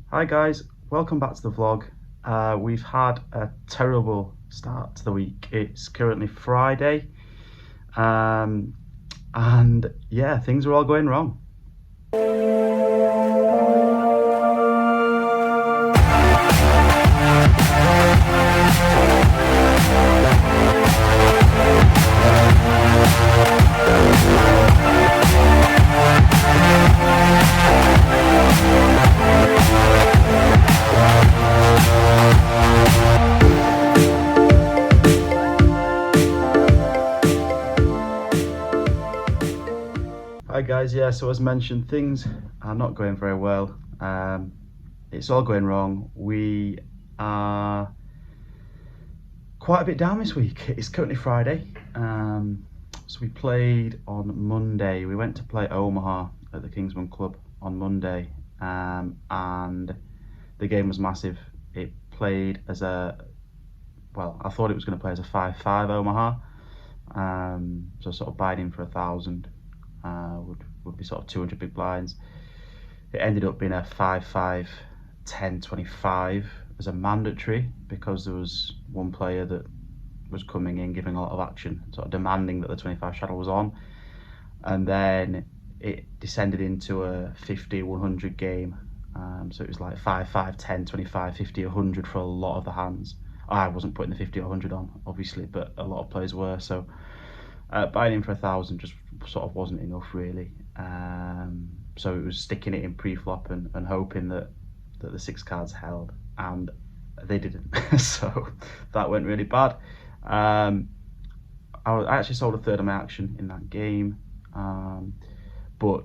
Hi guys, welcome back to the vlog. We've had a terrible start to the week. It's currently Friday, and yeah, things are all going wrong. Hi guys, yeah, so as mentioned, things are not going very well. It's all going wrong. We are quite a bit down this week. It's currently Friday, so we played on Monday. We went to play Omaha at the Kingsman Club on Monday, and the game was massive. It played as I thought it was going to play as a 5-5 Omaha, so sort of buying in for 1,000 would be sort of 200 big blinds. It ended up being a 5-5 10-25 as a mandatory, because there was one player that was coming in giving a lot of action, sort of demanding that the 25 shadow was on, and then it descended into a 50-100 game. So it was like 5-5 10-25 50-100 for a lot of the hands. I wasn't putting the 50 or 100 on, obviously, but a lot of players were. So buying in for 1,000 just sort of wasn't enough, really. So it was sticking it in pre-flop and hoping that the six cards held, and they didn't. So that went really bad. I actually sold a third of my action in that game, but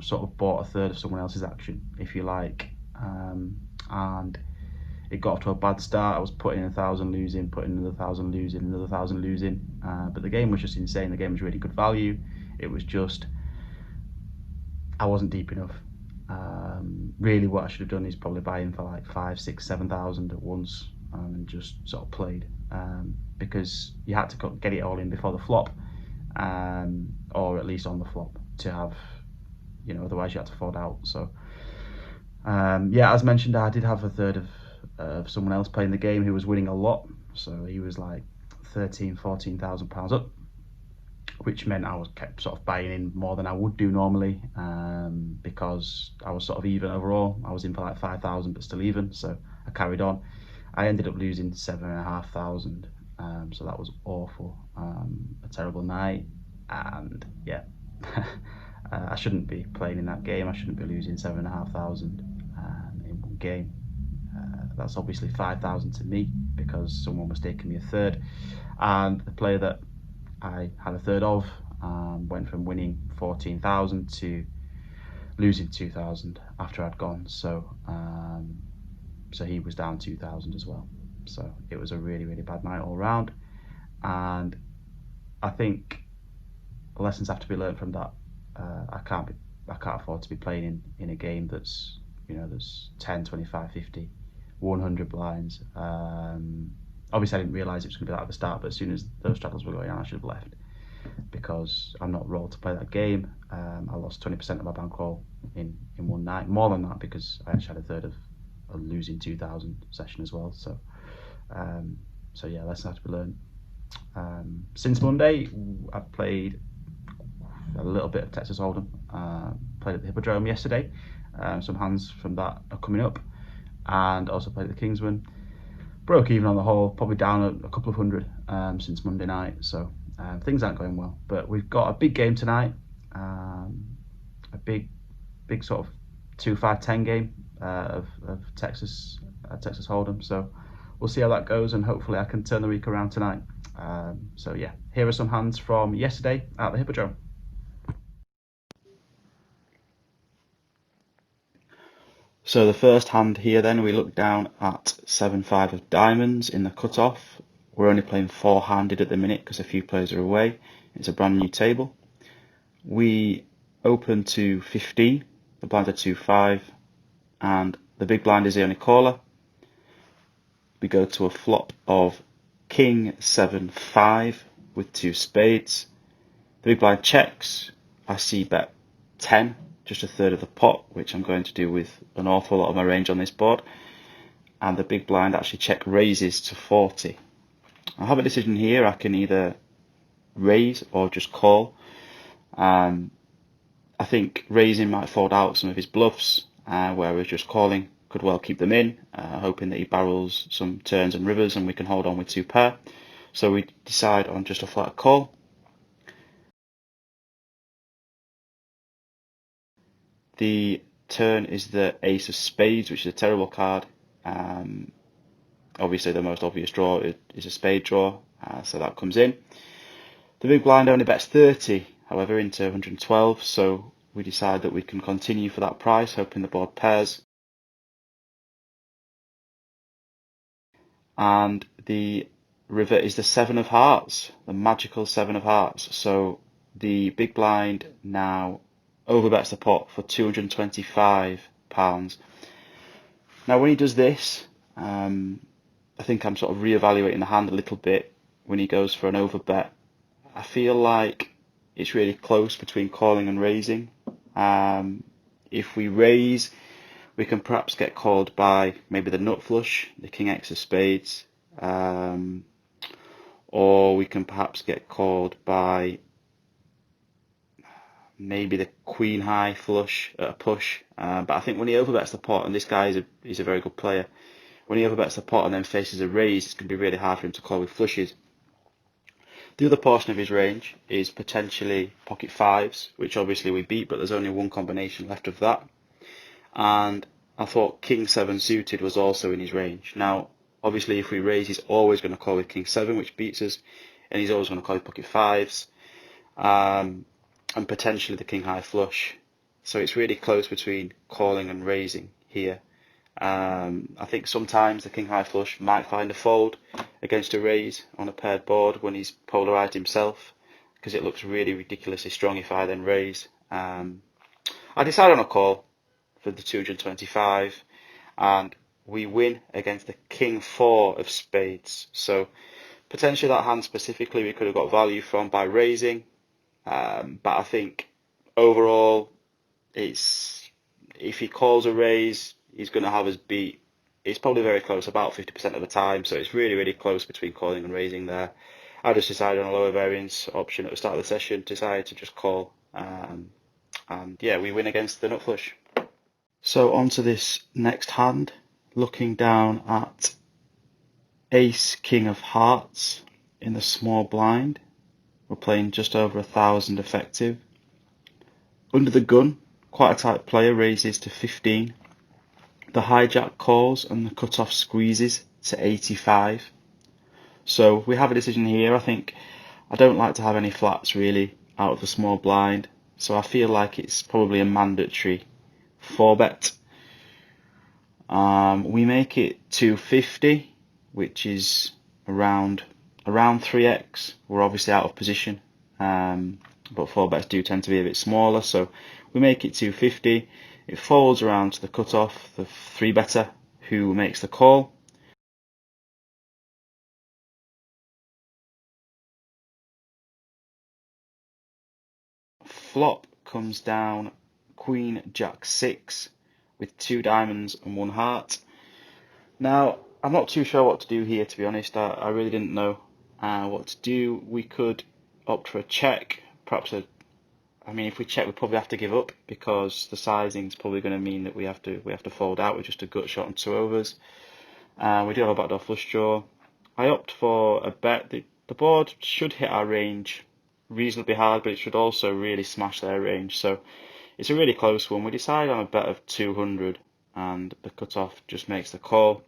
sort of bought a third of someone else's action, if you like, and it got off to a bad start. I was putting in 1,000 losing, putting another 1,000 losing, another 1,000 losing, but the game was just insane. The game was really good value. It was just, I wasn't deep enough. Really what I should have done is probably buy in for like 5, 6, 7,000 at once, and just sort of played, because you had to get it all in before the flop, or at least on the flop, to have, otherwise you had to fold out. So yeah, as mentioned, I did have a third of someone else playing the game who was winning a lot. So he was like 13,000-14,000 pounds up, which meant I was kept sort of buying in more than I would do normally, because I was sort of even overall. I was in for like 5,000 but still even, so I carried on. I ended up losing 7,500, so that was awful. A terrible night, and yeah. I shouldn't be playing in that game. I shouldn't be losing 7,500 in one game. That's obviously 5,000 to me, because someone was taking me a third, and the player that I had a third of went from winning 14,000 to losing 2,000 after I'd gone. So so he was down 2,000 as well. So it was a really, really bad night all round, and I think lessons have to be learned from that. I can't afford to be playing in a game that's, there's 10, 25, 50, 100 blinds. Obviously I didn't realise it was going to be that at the start, but as soon as those straddles were going on, I should have left, because I'm not rolled to play that game. I lost 20% of my bankroll in one night, more than that, because I actually had a third of a losing 2,000 session as well. So so yeah, lessons have to be learned. Since Monday, I've played a little bit of Texas Hold'em. Played at the Hippodrome yesterday. Some hands from that are coming up, and also played at the Kingsman. Broke even on the whole, probably down a couple of hundred since Monday night. So things aren't going well, but we've got a big game tonight. A big sort of 2, 5, 10 game of Texas Hold'em. So we'll see how that goes, and hopefully I can turn the week around tonight. So yeah, here are some hands from yesterday at the Hippodrome. So the first hand here, then, we look down at 7-5 of diamonds in the cutoff. We're only playing four-handed at the minute because a few players are away. It's a brand new table. We open to 15, the blinds are 2-5, and the big blind is the only caller. We go to a flop of King 7-5 with two spades. The big blind checks. I see bet 10, just a third of the pot, which I'm going to do with an awful lot of my range on this board. And the big blind actually check raises to 40. I have a decision here. I can either raise or just call. I think raising might fold out some of his bluffs, whereas just calling could well keep them in, hoping that he barrels some turns and rivers and we can hold on with 2 pair. So we decide on just a flat call. The turn is the ace of spades, which is a terrible card. Obviously the most obvious draw is a spade draw, so that comes in. The big blind only bets 30, however, into 112, so we decide that we can continue for that price, hoping the board pairs. And the river is the 7 of hearts, the magical 7 of hearts. So the big blind now overbets the pot for £225. Now when he does this, I think I'm sort of re-evaluating the hand a little bit when he goes for an overbet. I feel like it's really close between calling and raising. If we raise, we can perhaps get called by maybe the nut flush, the king x of spades, or we can perhaps get called by maybe the queen high flush at a push. But I think when he overbets the pot, and this guy is a very good player, when he overbets the pot and then faces a raise, it's going to be really hard for him to call with flushes. The other portion of his range is potentially pocket fives, which obviously we beat, but there's only one combination left of that. And I thought king 7 suited was also in his range. Now, obviously, if we raise, he's always going to call with king 7, which beats us, and he's always going to call with pocket fives, and potentially the king high flush. So it's really close between calling and raising here. I think sometimes the king high flush might find a fold against a raise on a paired board when he's polarized himself, because it looks really ridiculously strong if I then raise. I decide on a call for the 225, and we win against the king 4 of spades. So potentially that hand specifically we could have got value from by raising, but I think overall if he calls a raise, he's going to have us beat. It's probably very close, about 50% of the time, so it's really close between calling and raising there. I just decided on a lower variance option at the start of the session, decided to just call, and yeah, we win against the nut flush. So on to this next hand, looking down at ace king of hearts in the small blind. We're playing just over 1,000 effective. Under the gun, quite a tight player, raises to 15. The hijack calls and the cutoff squeezes to 85. So we have a decision here. I think I don't like to have any flats really out of the small blind, so I feel like it's probably a mandatory 4-bet. We make it 250, which is around 3x. We're obviously out of position, but 4-bets do tend to be a bit smaller, so we make it 250. It folds around to the cutoff, the 3-better who makes the call. Flop comes down Queen Jack 6 with 2 diamonds and 1 heart. Now, I'm not too sure what to do here, to be honest. I really didn't know what to do. We could opt for a check, perhaps if we check, we probably have to give up because the sizing's probably going to mean that we have to fold out with just a gut shot and 2 overs. We do have a backdoor flush draw. I opt for a bet. The board should hit our range reasonably hard, but it should also really smash their range. So it's a really close one. We decide on a bet of 200, and the cutoff just makes the call.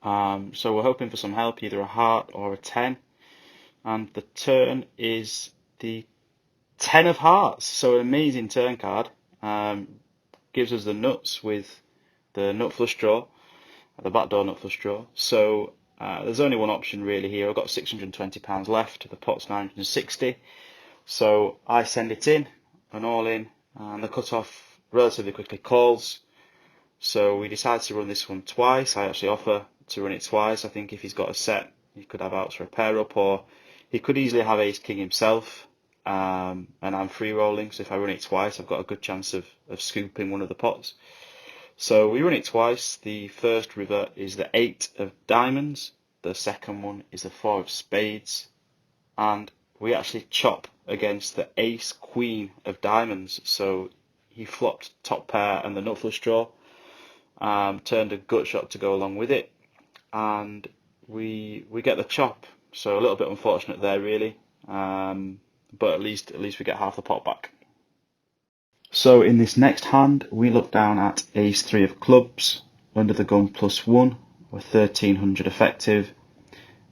So we're hoping for some help, either a heart or a 10, and the turn is the 10 of hearts, so an amazing turn card. Gives us the nuts with the nut flush draw, the backdoor nut flush draw. So there's only one option really here. I've got £620 left, the pot's 960. So I send it in, an all in, and the cutoff relatively quickly calls. So we decide to run this one twice. I actually offer to run it twice. I think if he's got a set, he could have outs for a pair up, or he could easily have ace king himself. and I'm free rolling, so if I run it twice, I've got a good chance of scooping one of the pots. So we run it twice. The first river is the 8 of diamonds, the second one is the 4 of spades, and we actually chop against the ace queen of diamonds. So he flopped top pair and the nut flush draw, turned a gut shot to go along with it, and we get the chop. So a little bit unfortunate there, really, but at least we get half the pot back. So in this next hand, we look down at ace 3 of clubs, under the gun +1, or 1300 effective.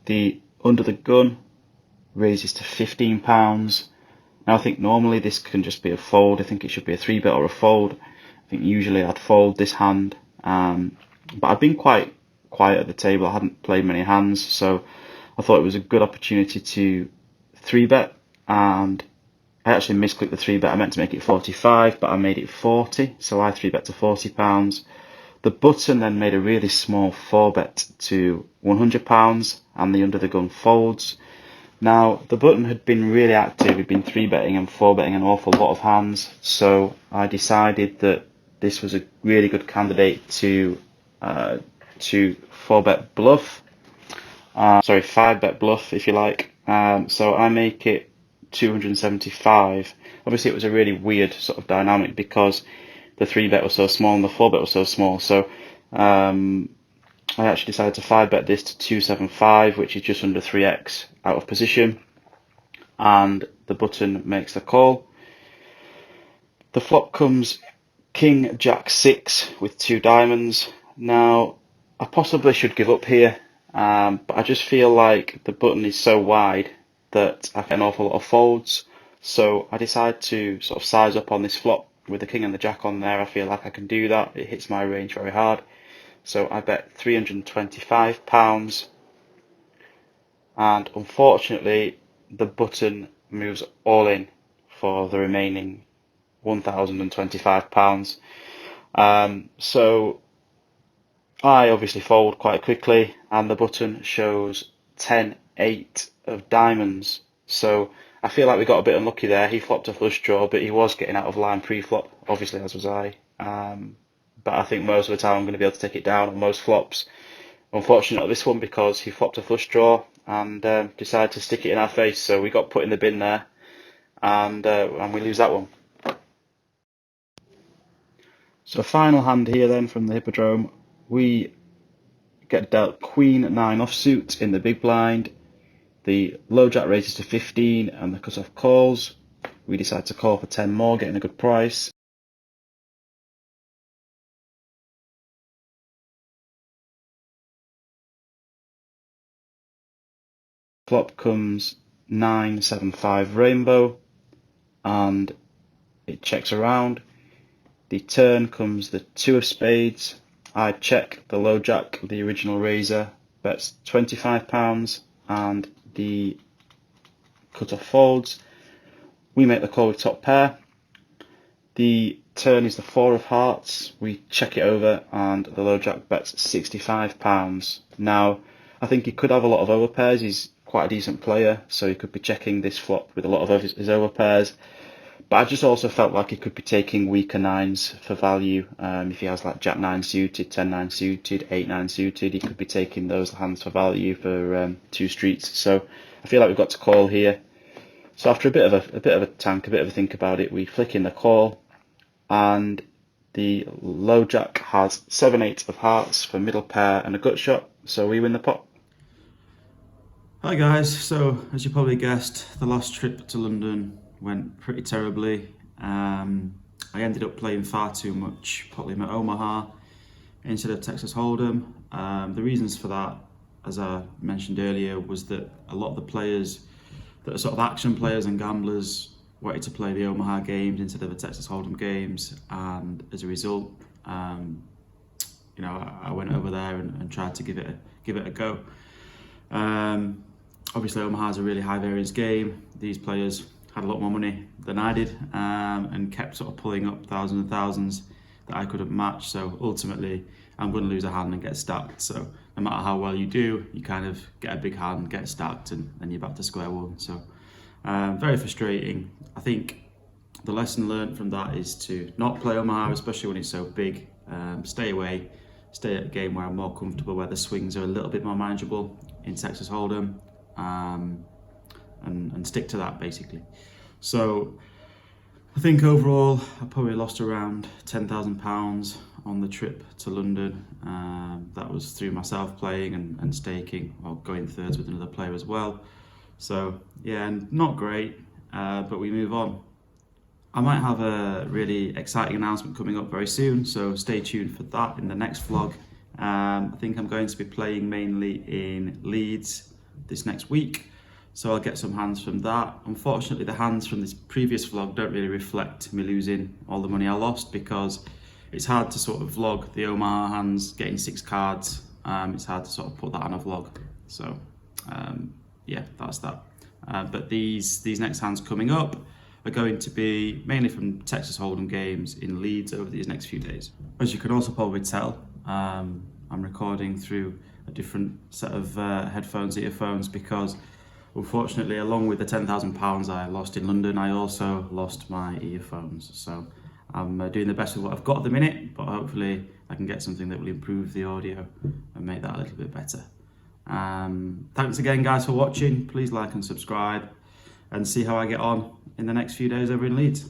The under the gun raises to £15. Now I think normally this can just be a fold. I think it should be a 3-bet or a fold. I think usually I'd fold this hand, but I've been quite quiet at the table. I hadn't played many hands, so I thought it was a good opportunity to 3-bet, and I actually misclicked the 3-bet. I meant to make it 45, but I made it 40, so I 3-bet to £40. The button then made a really small 4-bet to £100, and the under the gun folds. Now, the button had been really active. He'd been 3-betting and 4-betting an awful lot of hands, so I decided that this was a really good candidate to 4-bet bluff. 5-bet bluff, if you like. So I make it 275. Obviously, it was a really weird sort of dynamic because the 3-bet was so small and the 4-bet was so small. So I actually decided to 5-bet this to 275, which is just under 3x out of position, and the button makes the call. The flop comes King Jack 6 with 2 diamonds. Now, I possibly should give up here, but I just feel like the button is so wide that I get an awful lot of folds, so I decide to sort of size up on this flop with the king and the jack on there. I feel like I can do that. It hits my range very hard. So I bet £325, and unfortunately the button moves all in for the remaining £1,025. So I obviously fold quite quickly, and the button shows 10-8 of diamonds. So I feel like we got a bit unlucky there. He flopped a flush draw, but he was getting out of line pre-flop, obviously, as was I. But I think most of the time I'm going to be able to take it down on most flops. Unfortunately, this one, because he flopped a flush draw and decided to stick it in our face, so we got put in the bin there, and we lose that one. So final hand here then from the Hippodrome, we get dealt Queen 9 offsuit in the big blind. The low jack raises to 15 and the cut-off calls. We decide to call for 10 more, getting a good price. Flop comes 9-7-5 rainbow, and it checks around. The turn comes the 2 of spades. I check the low jack, the original raiser, bets £25, and the cut-off folds. We make the call with top pair. The turn is the 4 of hearts. We check it over, and the low jack bets £65. Now, I think he could have a lot of overpairs. He's quite a decent player, so he could be checking this flop with a lot of his overpairs. But I just also felt like he could be taking weaker nines for value. If he has like Jack 9 suited, 10-9 suited, 8-9 suited, he could be taking those hands for value for 2 streets. So I feel like we've got to call here. So after a bit of a think about it, we flick in the call, and the low jack has 7-8 of hearts for middle pair and a gut shot, so we win the pot. Hi guys, so as you probably guessed, the last trip to London went pretty terribly. I ended up playing far too much London Omaha instead of Texas Hold'em. The reasons for that, as I mentioned earlier, was that a lot of the players that are sort of action players and gamblers wanted to play the Omaha games instead of the Texas Hold'em games, and as a result, I went over there and tried to give it a go. Obviously, Omaha's a really high variance game. These players had a lot more money than I did, and kept sort of pulling up thousands and thousands that I couldn't match. So ultimately, I'm going to lose a hand and get stacked. So matter how well you do, you kind of get a big hand, get stacked, and then you're back to square one. So Very frustrating. I think the lesson learned from that is to not play Omaha, especially when it's so big. Stay away, stay at a game where I'm more comfortable, where the swings are a little bit more manageable in Texas Hold'em, and stick to that basically. So I think overall I probably lost around £10,000 on the trip to London. That was through myself playing and staking, or going thirds with another player as well. So yeah, not great, but we move on. I might have a really exciting announcement coming up very soon, so stay tuned for that in the next vlog. I think I'm going to be playing mainly in Leeds this next week, so I'll get some hands from that. Unfortunately, the hands from this previous vlog don't really reflect me losing all the money I lost, because it's hard to sort of vlog the Omaha hands, getting 6 cards. It's hard to sort of put that on a vlog. So yeah, that's that. But these next hands coming up are going to be mainly from Texas Hold'em games in Leeds over these next few days. As you can also probably tell, I'm recording through a different set of headphones, earphones, because unfortunately, along with the £10,000 I lost in London, I also lost my earphones. So I'm doing the best with what I've got at the minute, but hopefully I can get something that will improve the audio and make that a little bit better. Thanks again, guys, for watching. Please like and subscribe, and see how I get on in the next few days over in Leeds.